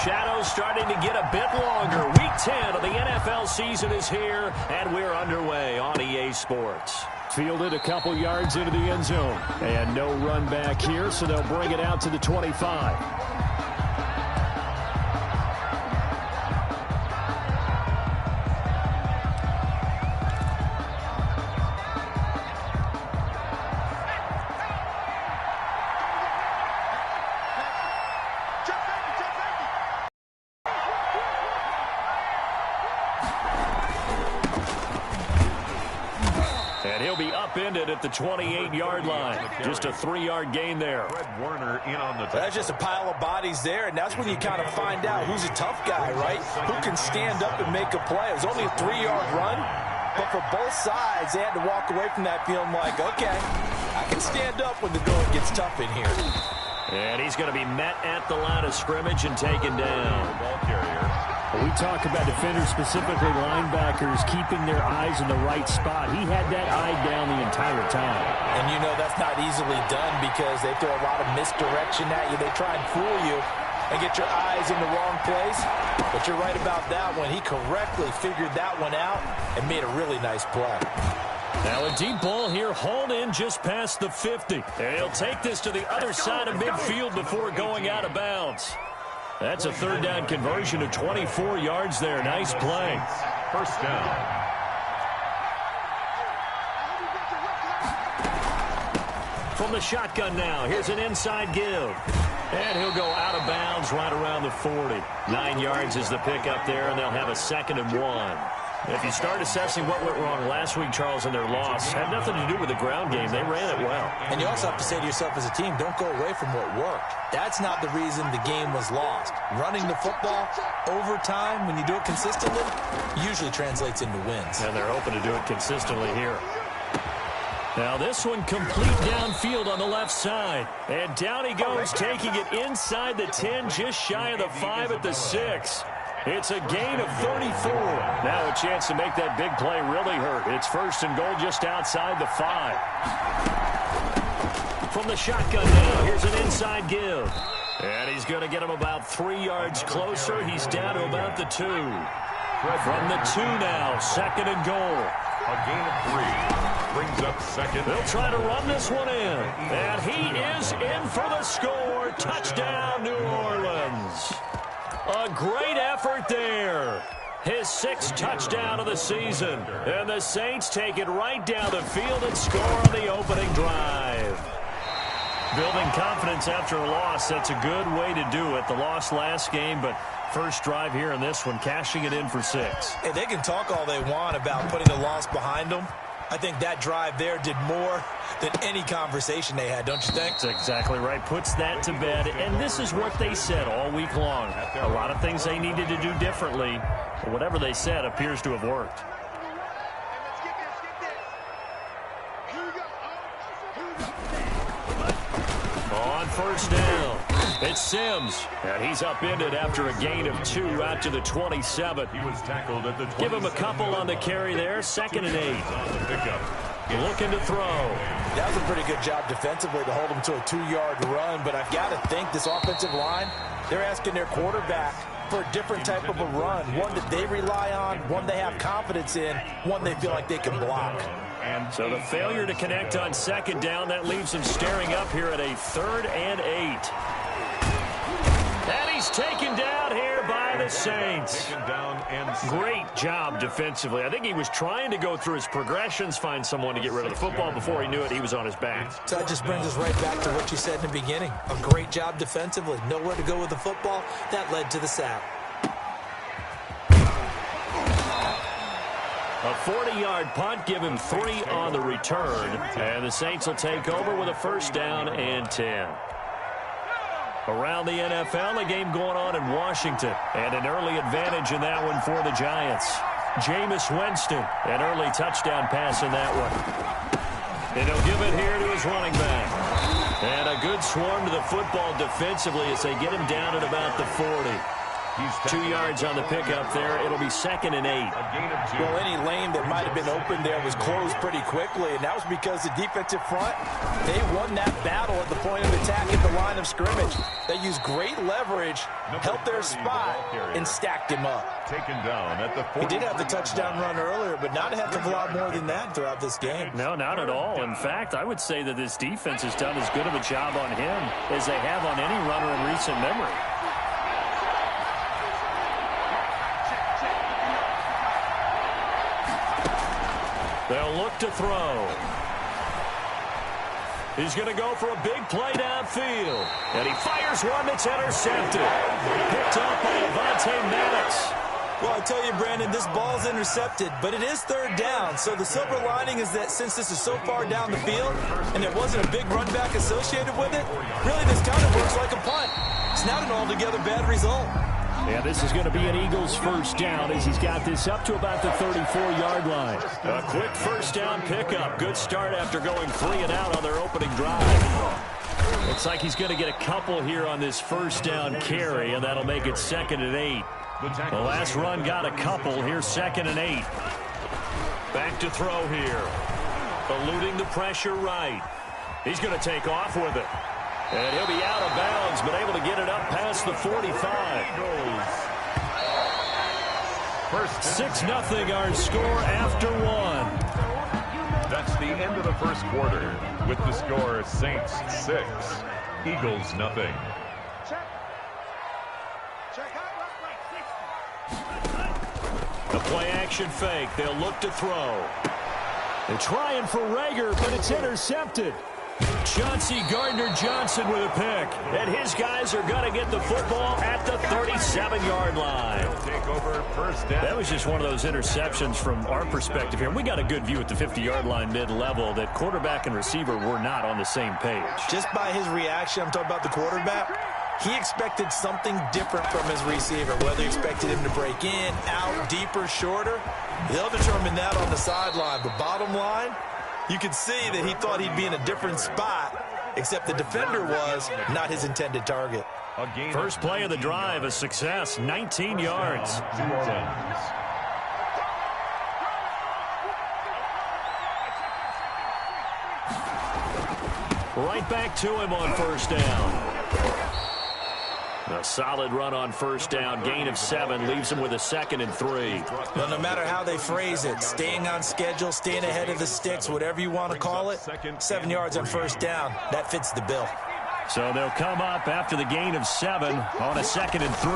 shadows starting to get a bit longer. Week 10 of the NFL season is here, and we're underway on EA Sports. Fielded a couple yards into the end zone. And no run back here, so they'll bring it out to the 25. And he'll be upended at the 28-yard line. Just a 3-yard gain there. Warner in on the That's just a pile of bodies there, and that's when you kind of find out who's a tough guy, right? Who can stand up and make a play. It was only a 3-yard run, but for both sides, they had to walk away from that feeling like, okay, I can stand up when the going gets tough in here. And he's going to be met at the line of scrimmage and taken down. ball carrier. We talk about defenders, specifically linebackers, keeping their eyes in the right spot. He had that eye down the entire time. And you know that's not easily done because they throw a lot of misdirection at you. They try and fool you and get your eyes in the wrong place. But you're right about that one. He correctly figured that one out and made a really nice play. Now a deep ball here, hauled in just past the 50. And he'll take this to the other side of midfield before going out of bounds. That's a third down conversion of 24 yards there. Nice play. First down. From the shotgun now, here's an inside give. And he'll go out of bounds right around the 40. 9 yards is the pickup there, and they'll have a 2nd and 1. If you start assessing what went wrong last week, Charles, in their loss, had nothing to do with the ground game. They ran it well. And you also have to say to yourself as a team, don't go away from what worked. That's not the reason the game was lost. Running the football over time, when you do it consistently, usually translates into wins. And they're hoping to do it consistently here. Now this one complete downfield on the left side. And down he goes, taking it inside the 10, just shy of the 5 at the 6. It's a gain of 34. Now a chance to make that big play really hurt. It's 1st and goal just outside the 5. From the shotgun now, here's an inside give. And he's going to get him about 3 yards closer. He's down to about the 2. From the 2 now, 2nd and goal. A gain of 3. Brings up 2nd. They'll try to run this one in. And he is in for the score. Touchdown, New Orleans. A great effort there. His 6th touchdown of the season. And the Saints take it right down the field and score on the opening drive. Building confidence after a loss, that's a good way to do it. The loss last game, but first drive here in this one, cashing it in for 6. Hey, they can talk all they want about putting the loss behind them. I think that drive there did more than any conversation they had, don't you think? That's exactly right. Puts that to bed. And this is what they said all week long. A lot of things they needed to do differently. But whatever they said appears to have worked. On first down, it's Sims. And he's upended after a gain of 2 out to the 27. He was tackled at the 27. Give him a couple on the carry there. 2nd and 8. On the pickup. Looking to throw. That was a pretty good job defensively to hold him to a 2-yard run, but I've got to think this offensive line, they're asking their quarterback for a different type of a run, one that they rely on, one they have confidence in, one they feel like they can block. And so the failure to connect on 2nd down, that leaves him staring up here at a 3rd and 8. And he's taken down here by the Saints. Great job defensively. I think he was trying to go through his progressions, find someone to get rid of the football. Before he knew it, he was on his back. So that just brings us right back to what you said in the beginning. A great job defensively. Nowhere to go with the football. That led to the sack. A 40-yard punt, give him 3 on the return. And the Saints will take over with a 1st down and 10. Around the NFL, a game going on in Washington. And an early advantage in that one for the Giants. Jameis Winston, an early touchdown pass in that one. And he'll give it here to his running back. And a good swarm to the football defensively as they get him down at about the 40. 2 yards on the pickup there. It'll be 2nd and 8. Well, any lane that might have been open there was closed pretty quickly, and that was because the defensive front, they won that battle at the point of attack at the line of scrimmage. They used great leverage, held their spot, and stacked him up. Taken down at the 40. He did have the touchdown run earlier, but not have to a lot more than that throughout this game. No, not at all. In fact, I would say that this defense has done as good of a job on him as they have on any runner in recent memory. They'll look to throw. He's going to go for a big play downfield. And he fires one that's intercepted. Picked up by Madden. Well, I tell you, Brandon, this ball's intercepted, but it is 3rd down. So the silver lining is that since this is so far down the field and there wasn't a big run back associated with it, really this kind of works like a punt. It's not an altogether bad result. Yeah, this is going to be an Eagles 1st down as he's got this up to about the 34-yard line. A quick 1st down pickup. Good start after going 3 and out on their opening drive. Looks like he's going to get a couple here on this 1st down carry, and that'll make it 2nd and 8. The last run got a couple. Here's 2nd and 8. Back to throw here. Eluding the pressure right. He's going to take off with it. And he'll be out of bounds, but able to get it up past the 45. 6-0 our score after 1. That's the end of the 1st quarter. With the score, Saints 6, Eagles nothing. The play action fake. They'll look to throw. They're trying for Rager, but it's intercepted. Chauncey Gardner-Johnson with a pick. And his guys are going to get the football at the 37-yard line. Take over 1st down. That was just one of those interceptions from our perspective here. And we got a good view at the 50-yard line mid-level that quarterback and receiver were not on the same page. Just by his reaction, I'm talking about the quarterback, he expected something different from his receiver, whether he expected him to break in, out, deeper, shorter. They'll determine that on the sideline. But bottom line, you could see that he thought he'd be in a different spot, except the defender was not his intended target. First play of the drive, a success, 19 yards. Right back to him on 1st down. A solid run on 1st down, gain of 7, leaves him with a 2nd and 3. Well, no matter how they phrase it, staying on schedule, staying ahead of the sticks, whatever you want to call it, 7 yards on 1st down, that fits the bill. So they'll come up after the gain of 7 on a 2nd and 3.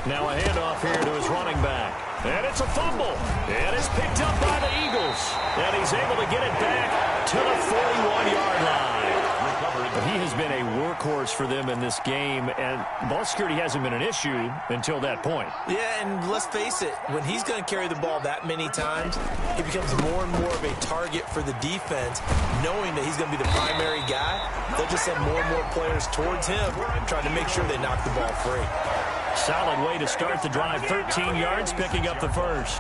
Now a handoff here to his running back. And it's a fumble. And it's picked up by the Eagles. And he's able to get it back to the 41-yard line. But he has been a workhorse for them in this game, and ball security hasn't been an issue until that point. Yeah, and let's face it, when he's going to carry the ball that many times, he becomes more and more of a target for the defense, knowing that he's going to be the primary guy. They'll just send more and more players towards him, trying to make sure they knock the ball free. Solid way to start the drive. 13 yards, picking up the 1st.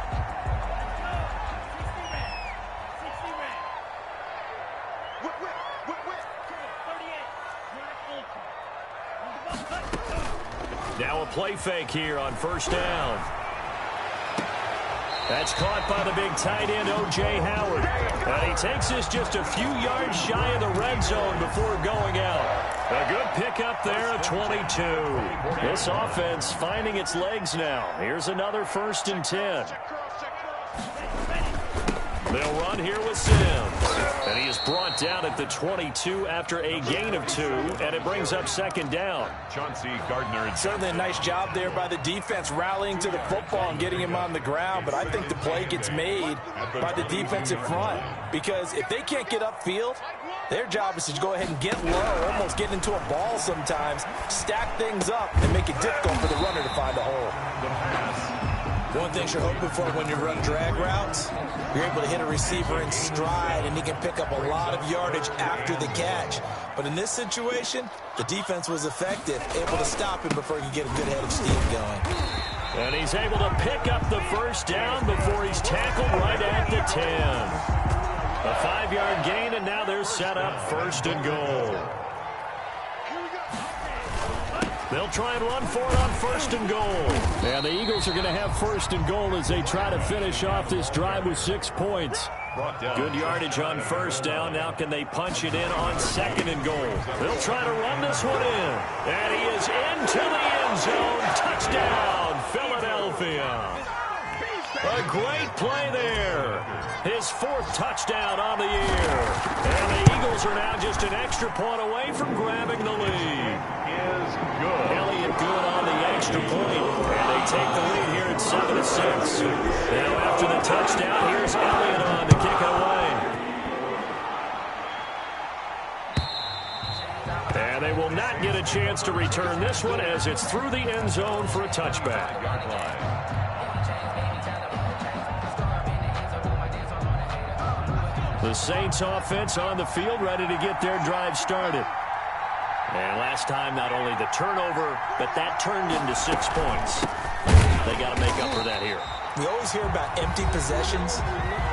Now a play fake here on 1st down. That's caught by the big tight end, O.J. Howard. And he takes this just a few yards shy of the red zone before going out. A good pickup there at 22. This offense finding its legs now. Here's another 1st and 10. They'll run here with Sims. And he is brought down at the 22 after a gain of 2, and it brings up 2nd down. Chauncey Gardner. Certainly a nice job there by the defense, rallying to the football and getting him on the ground. But I think the play gets made by the defensive front, because if they can't get upfield, their job is to go ahead and get low, almost get into a ball sometimes, stack things up, and make it difficult for the runner to find a hole. One thing you're hoping for when you run drag routes, you're able to hit a receiver in stride, and he can pick up a lot of yardage after the catch. But in this situation, the defense was effective, able to stop him before he could get a good head of steam going. And he's able to pick up the 1st down before he's tackled right at the 10. A 5-yard gain, and now they're set up 1st and goal. They'll try and run for it on 1st and goal. And the Eagles are going to have 1st and goal as they try to finish off this drive with 6 points. Good yardage on 1st down. Now can they punch it in on 2nd and goal? They'll try to run this one in. And he is into the end zone. Touchdown, Philadelphia. A great play there. His 4th touchdown on the year. And the Eagles are now just an extra point away from grabbing the lead. Is good. Elliott good on the extra point. And they take the lead here at 7-6. Now after the touchdown, here's Elliott on to kick it away. And they will not get a chance to return this one as it's through the end zone for a touchback. The Saints offense on the field ready to get their drive started. And last time, not only the turnover, but that turned into 6 points. They got to make up for that here. We always hear about empty possessions,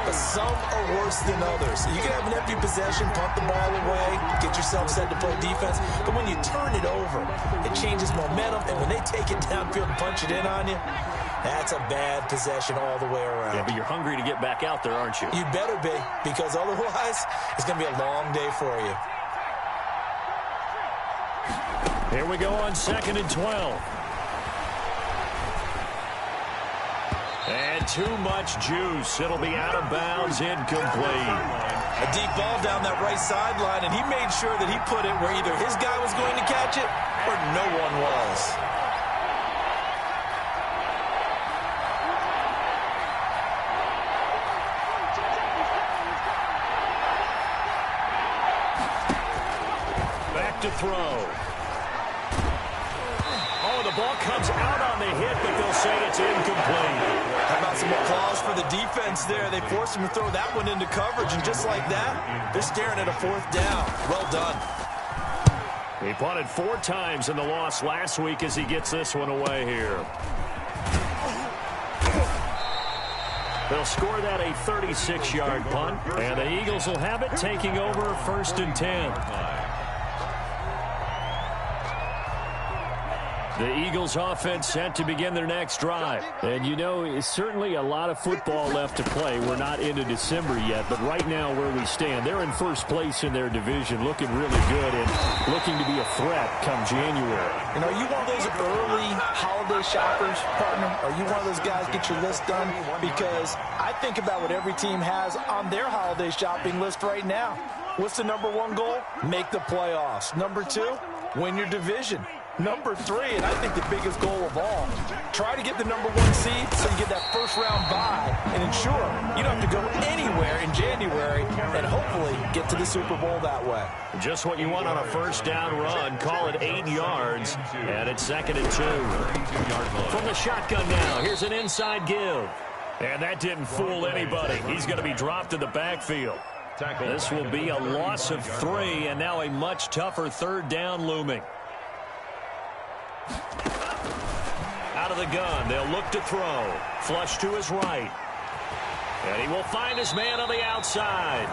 but some are worse than others. You can have an empty possession, punt the ball away, get yourself set to play defense, but when you turn it over, it changes momentum, and when they take it downfield and punch it in on you, that's a bad possession all the way around. Yeah, but you're hungry to get back out there, aren't you? You better be, because otherwise, it's going to be a long day for you. Here we go on 2nd and 12. And too much juice. It'll be out of bounds, incomplete. A deep ball down that right sideline, and he made sure that he put it where either his guy was going to catch it or no one was. To throw. Oh, the ball comes out on the hit, but they'll say it's incomplete. How about some applause for the defense there? They forced him to throw that one into coverage, and just like that, they're staring at a 4th down. Well done. He punted 4 times in the loss last week as he gets this one away here. They'll score that a 36-yard punt, and the Eagles will have it taking over 1st and 10. The Eagles offense set to begin their next drive. And you know, it's certainly a lot of football left to play. We're not into December yet, but right now where we stand, they're in 1st place in their division, looking really good and looking to be a threat come January. And are you one of those early holiday shoppers, partner? Are you one of those guys get your list done? Because I think about what every team has on their holiday shopping list right now. What's the #1 goal? Make the playoffs. #2, win your division. #3, and I think the biggest goal of all, try to get the #1 seed so you get that 1st-round bye and ensure you don't have to go anywhere in January and hopefully get to the Super Bowl that way. Just what you want on a 1st down run. Call it 8 yards, and it's 2nd and 2. From the shotgun now, here's an inside give. And that didn't fool anybody. He's going to be dropped in the backfield. This will be a loss of 3, and now a much tougher 3rd down looming. Out of the gun, they'll look to throw. Flush to his right. And he will find his man on the outside.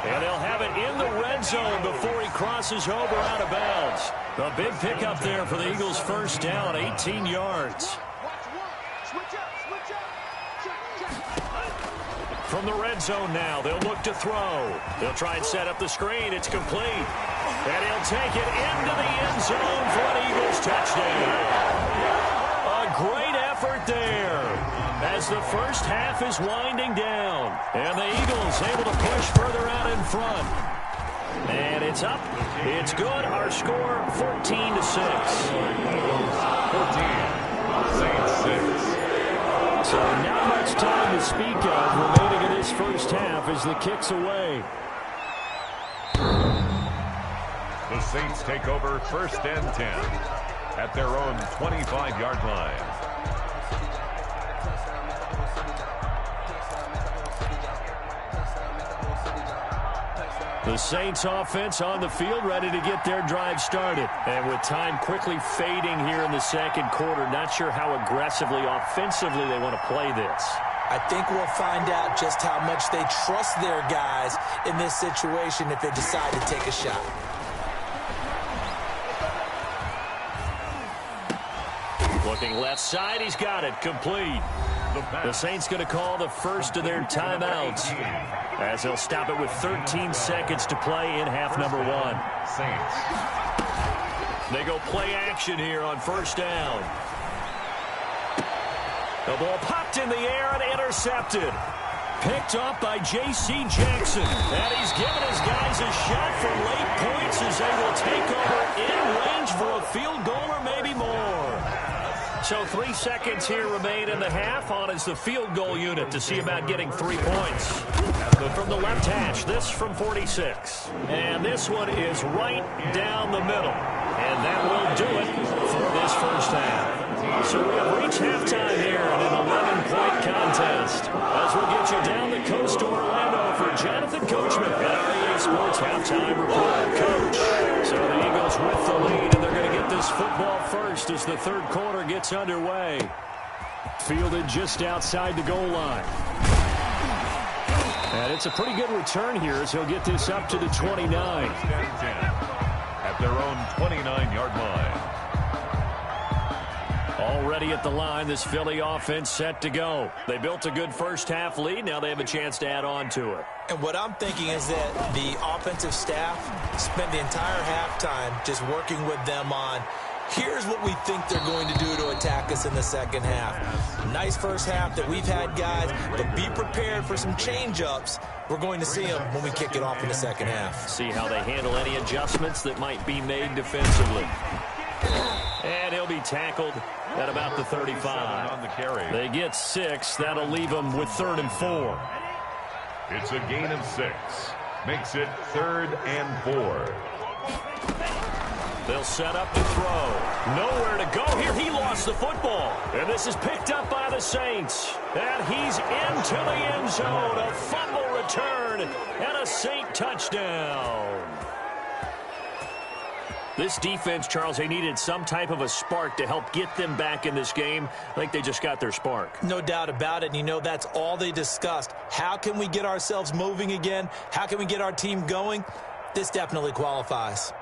And they'll have it in the red zone before he crosses over out of bounds. A big pickup there for the Eagles' 1st down, 18 yards. From the red zone now, they'll look to throw. They'll try and set up the screen. It's complete. And he'll take it into the end zone for an Eagles touchdown. A great effort there as the 1st half is winding down. And the Eagles able to push further out in front. And it's up. It's good. Our score, 14-6. 14. Saints 6. So not much time to speak of remaining in this 1st half as the kick's away. The Saints take over 1st and 10 at their own 25-yard line. The Saints offense on the field ready to get their drive started. And with time quickly fading here in the 2nd quarter, not sure how aggressively, offensively they want to play this. I think we'll find out just how much they trust their guys in this situation if they decide to take a shot. Looking left side, he's got it, complete. The Saints going to call the first of their timeouts as they'll stop it with 13 seconds to play in half number one. Saints. They go play action here on first down. The ball popped in the air and intercepted. Picked off by J.C. Jackson. And he's given his guys a shot for late points as they will take over in range for a field goal or maybe more. So 3 seconds here remain in the half. On is the field goal unit to see about getting 3 points. But from the left hash, this from 46. And this one is right down the middle. And that will do it for this first half. So we have reached halftime here in an 11-point contest. As we'll get you down the coast to Orlando for Jonathan Coachman at our EA Sports Halftime Report. Coach, so the Eagles with the lead, and they're going to get this football first as the third quarter gets underway. Fielded just outside the goal line. And it's a pretty good return here as he'll get this up to the 29. At their own 29-yard line. Already at the line, this Philly offense set to go. They built a good first-half lead. Now they have a chance to add on to it. And what I'm thinking is that the offensive staff spent the entire halftime just working with them on, here's what we think they're going to do to attack us in the second half. Nice first half that we've had, guys, but be prepared for some change-ups. We're going to see them when we kick it off in the second half. See how they handle any adjustments that might be made defensively. And he'll be tackled at about the 35. On the carry. They get 6. That'll leave them with 3rd and 4. It's a gain of 6. Makes it 3rd and 4. They'll set up to throw. Nowhere to go here. He lost the football. And this is picked up by the Saints. And he's into the end zone. A fumble return and a Saint touchdown. This defense, Charles, they needed some type of a spark to help get them back in this game. I think they just got their spark. No doubt about it. And, you know, that's all they discussed. How can we get ourselves moving again? How can we get our team going? This definitely qualifies.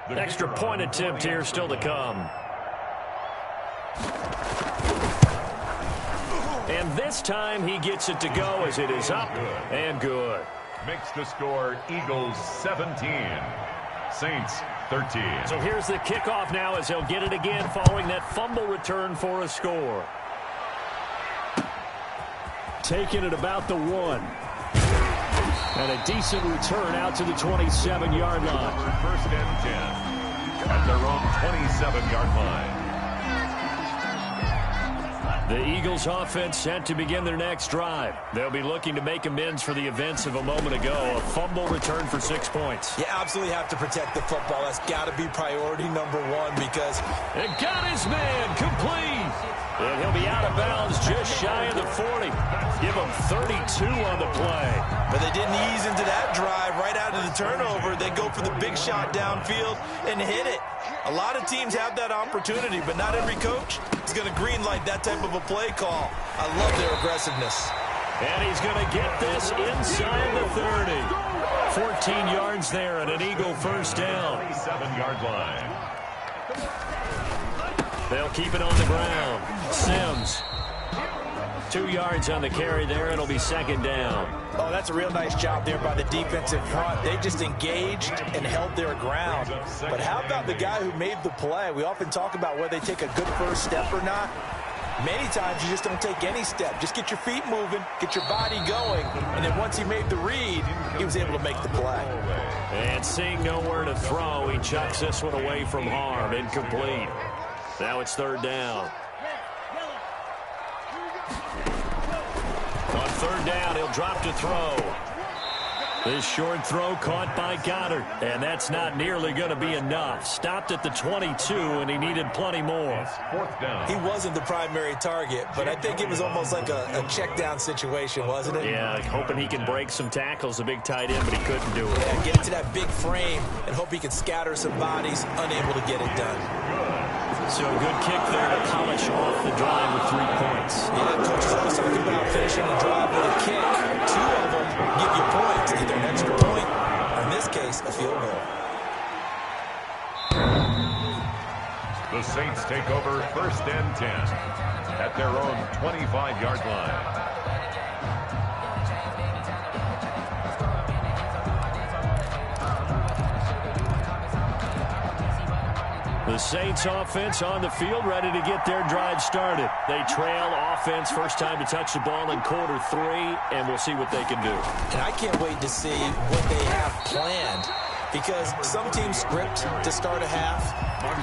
Extra point attempt here still to come. And this time he gets it to go as it is up and good. Makes the score Eagles 17. Saints 13. So here's the kickoff now as they'll get it again following that fumble return for a score. Taking it about the 1. And a decent return out to the 27-yard line. 1st and 10 at their own 27-yard line. The Eagles offense set to begin their next drive. They'll be looking to make amends for the events of a moment ago. A fumble return for 6 points. You absolutely have to protect the football. That's got to be priority number 1 because... And got his man complete. And he'll be out of bounds just shy of the 40. Give him 32 on the play. But they didn't ease into that drive right out of the turnover. They go for the big shot downfield and hit it. A lot of teams have that opportunity, but not every coach is going to greenlight that type of a play call. I love their aggressiveness. And he's going to get this inside the 30. 14 yards there and an Eagle first down. 27-yard line. They'll keep it on the ground. Sims. 2 yards on the carry there. It'll be 2nd down. Oh, that's a real nice job there by the defensive front. They just engaged and held their ground. But how about the guy who made the play? We often talk about whether they take a good first step or not. Many times you just don't take any step. Just get your feet moving, get your body going. And then once he made the read, he was able to make the play. And seeing nowhere to throw, he chucks this one away from harm. Incomplete. Now it's 3rd down. On 3rd down, he'll drop to throw. This short throw caught by Goddard, and that's not nearly going to be enough. Stopped at the 22, and he needed plenty more. 4th down. He wasn't the primary target, but I think it was almost like a check down situation, wasn't it? Yeah, hoping he can break some tackles, a big tight end, but he couldn't do it. Yeah, get into that big frame and hope he can scatter some bodies, unable to get it done. So a good kick there to polish off the drive with 3 points. Yeah, coaches always talk about finishing the drive with a kick. Saints take over 1st and 10 at their own 25-yard line. The Saints offense on the field, ready to get their drive started. They trail offense, first time to touch the ball in quarter 3, and we'll see what they can do. And I can't wait to see what they have planned, because some teams script to start a half.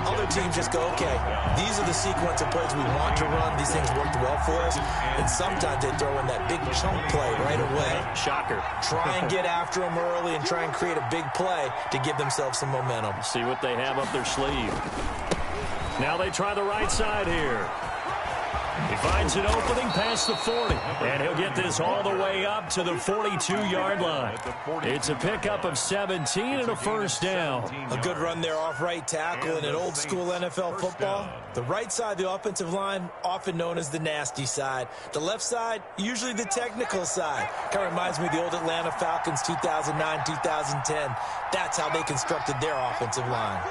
Other teams just go, okay, these are the sequence of plays we want to run. These things worked well for us. And sometimes they throw in that big chunk play right away. Shocker. Try and get after them early and try and create a big play to give themselves some momentum. See what they have up their sleeve. Now they try the right side here. He finds an opening past the 40, and he'll get this all the way up to the 42-yard line. It's a pickup of 17 and a first down. A good run there off right tackle in an old-school NFL football. The right side of the offensive line, often known as the nasty side. The left side, usually the technical side. Kind of reminds me of the old Atlanta Falcons 2009, 2010. That's how they constructed their offensive line.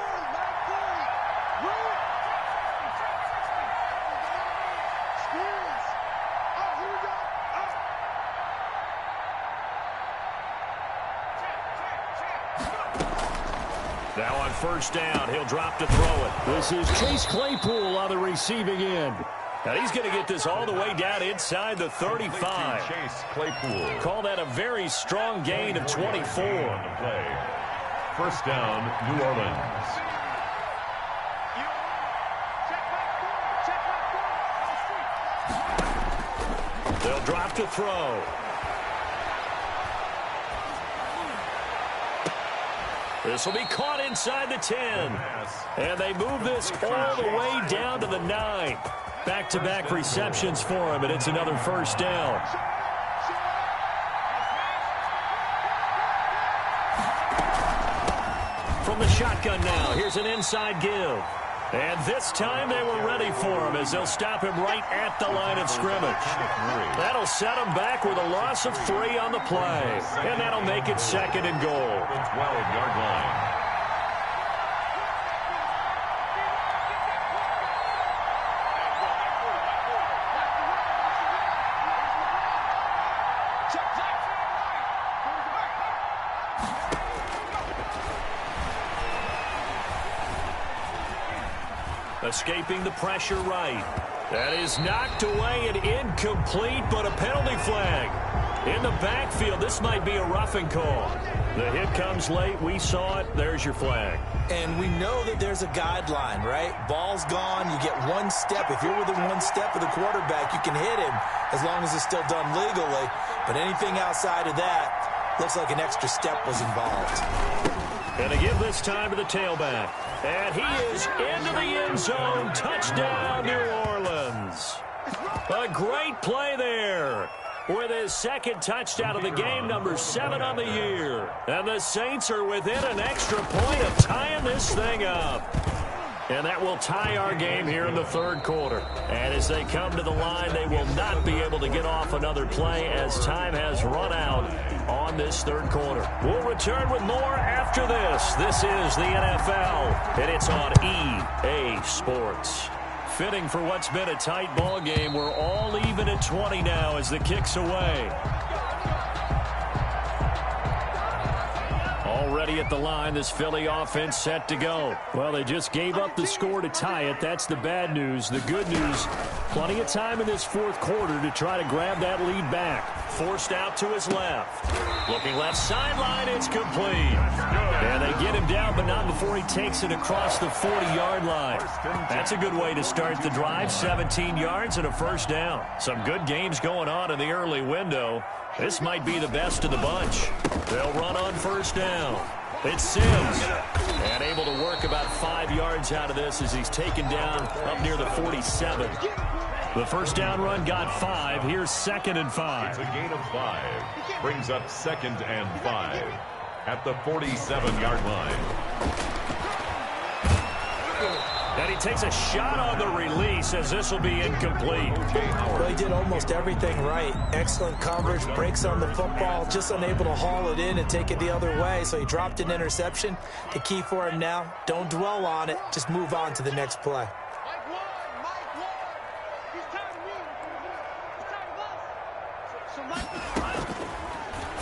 Now on first down, he'll drop to throw it. This is Chase Claypool on the receiving end. Now he's going to get this all the way down inside the 35. Chase Claypool. Call that a very strong gain of 24. On the play. First down, New Orleans. They'll drop to throw. This will be caught inside the 10. And they move this all the way down to the 9. Back-to-back receptions for him, and it's another first down. From the shotgun now, here's an inside give. And this time they were ready for him as they'll stop him right at the line of scrimmage. That'll set him back with a loss of 3 on the play. And that'll make it 2nd and goal. 12-yard line. Escaping the pressure right. That is knocked away and incomplete, but a penalty flag. In the backfield, this might be a roughing call. The hit comes late. We saw it. There's your flag. And we know that there's a guideline, right? Ball's gone. You get 1 step. If you're within 1 step of the quarterback, you can hit him as long as it's still done legally. But anything outside of that, looks like an extra step was involved. And they give this time to the tailback. And he is into the end zone. Touchdown, New Orleans. A great play there with his 2nd touchdown of the game, number 7 on the year. And the Saints are within an extra point of tying this thing up. And that will tie our game here in the 3rd quarter. And as they come to the line, they will not be able to get off another play as time has run out on this 3rd quarter. We'll return with more after this. This is the NFL, and it's on EA Sports. Fitting for what's been a tight ball game. We're all even at 20 now as the kick's away. Already at the line, this Philly offense set to go. Well, they just gave up the score to tie it. That's the bad news. The good news, plenty of time in this 4th quarter to try to grab that lead back. Forced out to his left. Looking left sideline, it's complete. And they get him down, but not before he takes it across the 40-yard line. That's a good way to start the drive. 17 yards and a first down. Some good games going on in the early window. This might be the best of the bunch. They'll run on first down. It's Sims. And able to work about 5 yards out of this as he's taken down up near the 47. The first down run got 5. Here's 2nd and 5. It's a gain of 5. Brings up 2nd and 5 at the 47-yard line. And he takes a shot on the release as this will be incomplete. Well, he did almost everything right. Excellent coverage, breaks on the football, just unable to haul it in and take it the other way. So he dropped an interception. The key for him now, don't dwell on it. Just move on to the next play.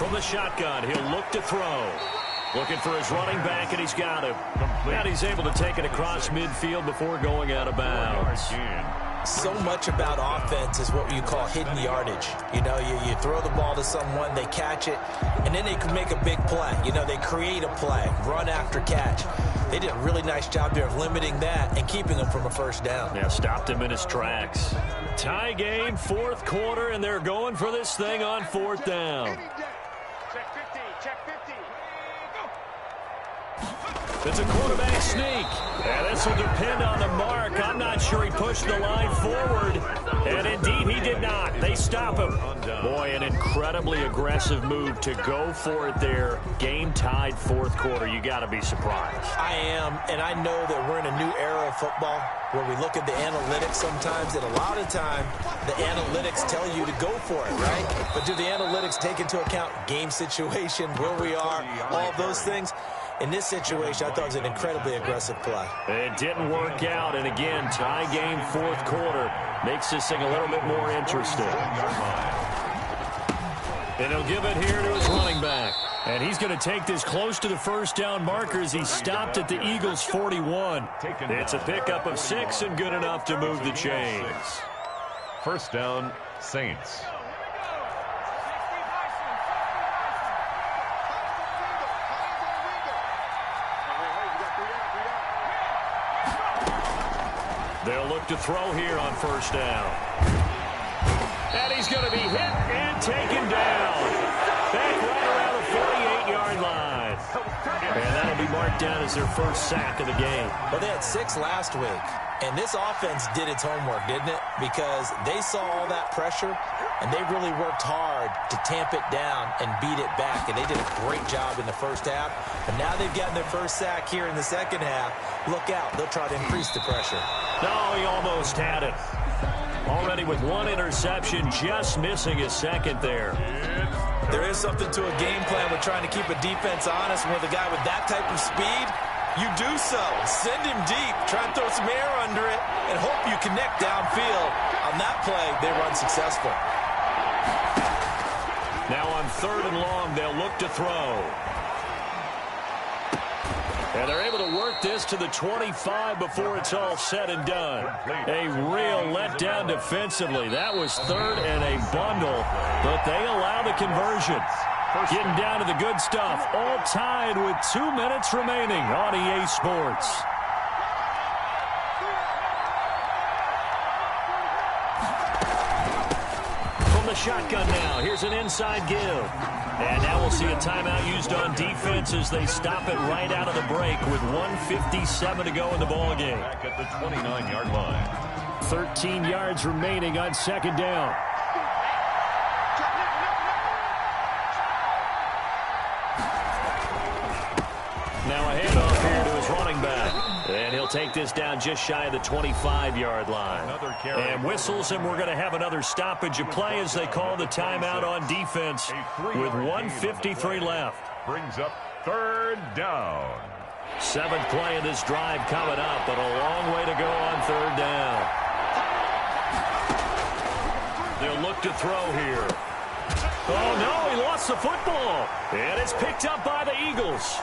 From the shotgun, he'll look to throw. Looking for his running back, and he's got him. And he's able to take it across midfield before going out of bounds. So much about offense is what you call hidden yardage. You know, you throw the ball to someone, they catch it, and then they can make a big play. You know, they create a play, run after catch. They did a really nice job there of limiting that and keeping him from a first down. Yeah, stopped him in his tracks. Tie game, fourth quarter, and they're going for this thing on fourth down. It's a quarterback sneak. And this will depend on the mark. I'm not sure he pushed the line forward. And indeed, he did not. They stop him. Boy, an incredibly aggressive move to go for it there. Game tied fourth quarter. You got to be surprised. I am, and I know that we're in a new era of football where we look at the analytics sometimes, and a lot of time the analytics tell you to go for it, right? But do the analytics take into account game situation, where we are, all those things? In this situation, I thought it was an incredibly aggressive play. It didn't work out, and again, tie game fourth quarter makes this thing a little bit more interesting. And he'll give it here to his running back. And he's going to take this close to the first down marker as he stopped at the Eagles' 41. It's a pickup of 6 and good enough to move the chains. First down, Saints. They'll look to throw here on first down. And he's going to be hit and taken down. Back right around the 48-yard line. And that'll be marked down as their first sack of the game. Well, they had 6 last week. And this offense did its homework, didn't it? Because they saw all that pressure, and they really worked hard to tamp it down and beat it back. And they did a great job in the first half. And now they've gotten their first sack here in the second half. Look out. They'll try to increase the pressure. No, he almost had it. Already with 1 interception, just missing his second there. There is something to a game plan with trying to keep a defense honest. With a guy with that type of speed, you do so. Send him deep. Try and throw some air under it and hope you connect downfield. On that play, they run successful. Now on 3rd and long, they'll look to throw. And they're able to work this to the 25 before it's all said and done. A real letdown defensively. That was 3rd and a bundle, but they allow the conversion. Getting down to the good stuff. All tied with 2 minutes remaining on EA Sports. From the shotgun now, here's an inside give. And now we'll see a timeout used on defense as they stop it right out of the break with 1:57 to go in the ballgame. Back at the 29-yard line. 13 yards remaining on second down. Now a handoff here to his running back. And he'll take this down just shy of the 25-yard line. And whistles, and we're going to have another stoppage of play as they call the timeout on defense with 1:53 left. Brings up 3rd down. 7th play of this drive coming up, but a long way to go on 3rd down. They'll look to throw here. Oh, no, he lost the football. And it's picked up by the Eagles.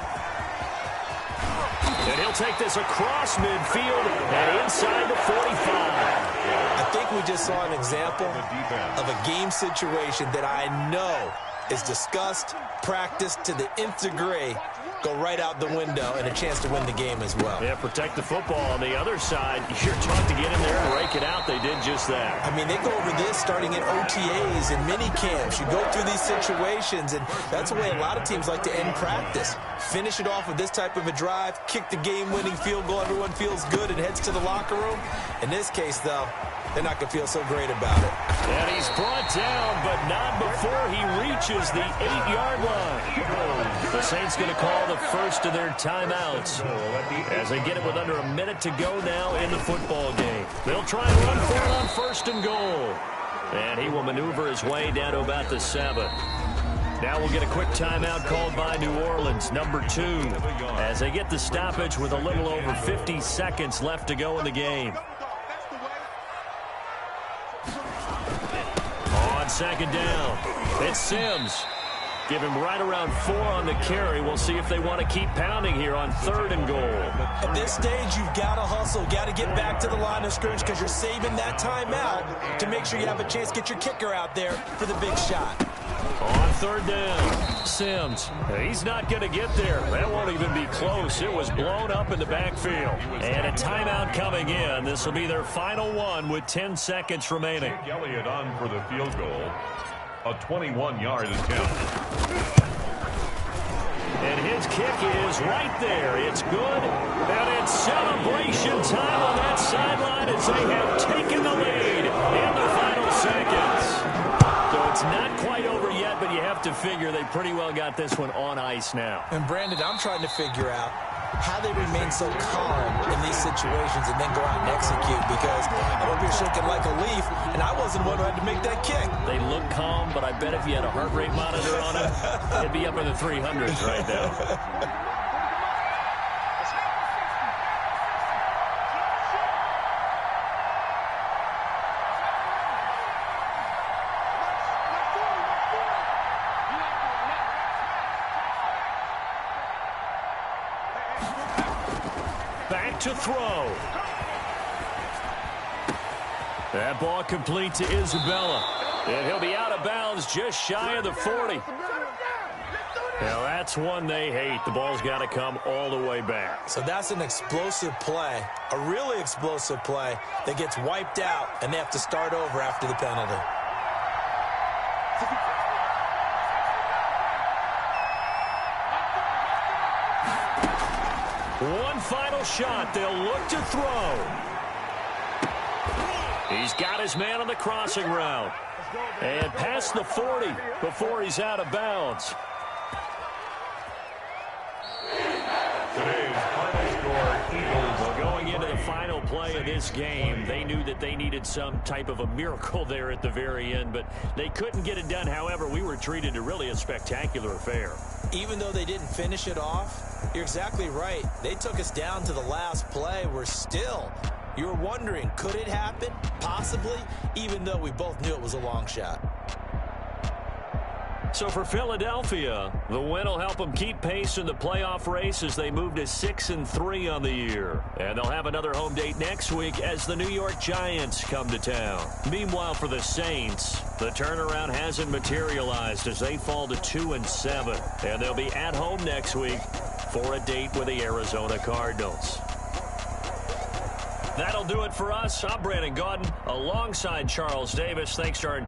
And he'll take this across midfield and inside the 45. I think we just saw an example of a game situation that I know is discussed, practiced to the nth degree, go right out the window, and a chance to win the game as well. Yeah, protect the football. On the other side, you're taught to get in there and rake it out. They did just that. I mean, they go over this starting in OTAs and mini camps. You go through these situations, and that's the way a lot of teams like to end practice. Finish it off with this type of a drive, kick the game-winning field goal. Everyone feels good and heads to the locker room. In this case, though, they're not going to feel so great about it. And he's brought down, but not before he reaches the 8-yard line. The Saints going to call the first of their timeouts as they get it with under a minute to go now in the football game. They'll try and run for it on 1st and goal. And he will maneuver his way down to about the 7. Now we'll get a quick timeout called by New Orleans, number 2, as they get the stoppage with a little over 50 seconds left to go in the game. On 2nd down, it's Sims. Give him right around 4 on the carry. We'll see if they want to keep pounding here on 3rd and goal. At this stage, you've got to hustle. Got to get back to the line of scrimmage because you're saving that timeout to make sure you have a chance to get your kicker out there for the big shot. On 3rd down, Sims. He's not going to get there. That won't even be close. It was blown up in the backfield. And a timeout coming in. This will be their final one with 10 seconds remaining. Elliott on for the field goal. A 21-yard attempt. And his kick is right there. It's good. And it's celebration time on that sideline as they have taken the lead in the final seconds. So it's not quite over yet, but you have to figure they pretty well got this one on ice now. And, Brandon, I'm trying to figure out how they remain so calm in these situations and then go out and execute, because I'm up here shaking like a leaf, and I wasn't the one who had to make that kick. They look calm, but I bet if you had a heart rate monitor on it, it'd be up in the 300s right now. Back to throw. That ball complete to Isabella. And he'll be out of bounds just shy of the 40. Now that's one they hate. The ball's got to come all the way back. So that's an explosive play, a really explosive play that gets wiped out, and they have to start over after the penalty. One final shot. They'll look to throw. He's got his man on the crossing route. And past the 40 before he's out of bounds. Today's final score, Eagles. Well, going into the final play of this game, they knew that they needed some type of a miracle there at the very end, but they couldn't get it done. However, we were treated to really a spectacular affair. Even though they didn't finish it off, you're exactly right. They took us down to the last play. You were wondering, could it happen? Possibly, even though we both knew it was a long shot. So for Philadelphia, the win will help them keep pace in the playoff race as they move to 6-3 on the year. And they'll have another home date next week as the New York Giants come to town. Meanwhile, for the Saints, the turnaround hasn't materialized as they fall to 2-7. And they'll be at home next week for a date with the Arizona Cardinals. That'll do it for us. I'm Brandon Gaudin alongside Charles Davis. Thanks to our